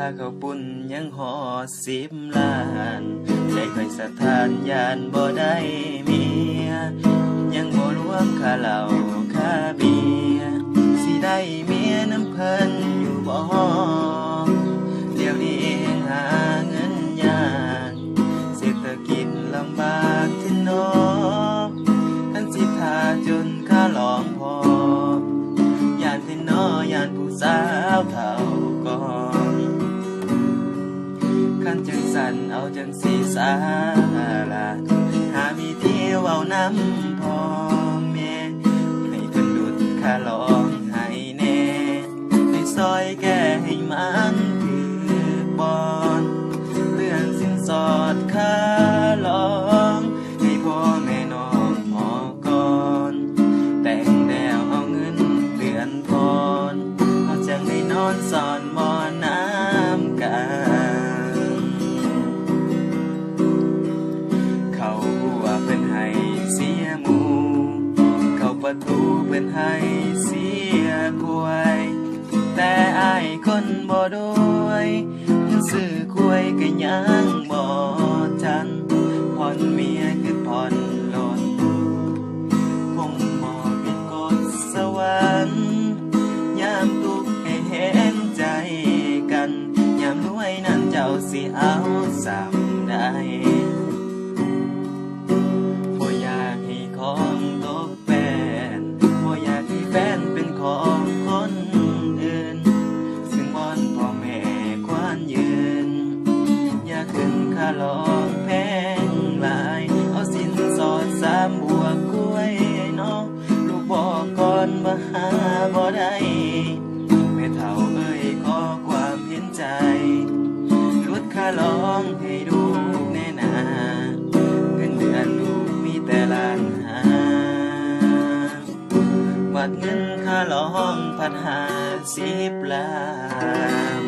ค่าข้าวปุ้นยังหอ10 ล้านใจค่อยสะท้านยานบ่ได้เมียยังบ่รวมค่าเหล้าค่าเบียร์สิได้เมียน้ำเพิ่นอยู่บ่เดี๋ยวนี้หาเงินยากเศรษฐกิจลำบากที่น้อคันสิท่าจนค่าหลองพอยานที่น้อยานผู้สาวเฒ่าก่อนคันจังสันเอาจังสีสาละหามีที่เว้านำพ่อแม่ให้เพิ่นดุดค่าหลองให้แน่ให้ซอยแก้ให้มันคือบอนเรื่องสินสอดค่าหลองให้พ่อแม่น้องหอก่อนแต่งแล้วเอาเงินเดือนพรเอาจังได้นอนสอนหมอน้ำกันเขาหัวเพิ่นให้เสียหมูเข้าประตูเพิ่นให้เสียกล้วยแต่อ้ายคนบ่รวยซื้อควยก็ยังบ่ทันผ่อนเมียคือผ่อนรถคงบ่ผิดกฎสวรรค์ยามทุกข์ให้เห็นใจกันยามรวยนั้นเจ้าสิเอาสำใดบ่อยากให้ของตกแฟนบ่อยากให้แฟนเป็นของคนอื่นซึ่งวอนพ่อแม่ควรยืนอย่าขึ้นค่าหลอกแพงหลายเอาสินสอด3 บวกกล้วยเนาะลูกบอกก่อนว่าหาบ่ได้แม่เฒ่าเอ้ยขอความเห็นใจลดค่าหลองให้ลูกแน่นาเงินเดือนลูกมีแต่1,500,000บัดเงินค่าหลองพัด50 ล้าน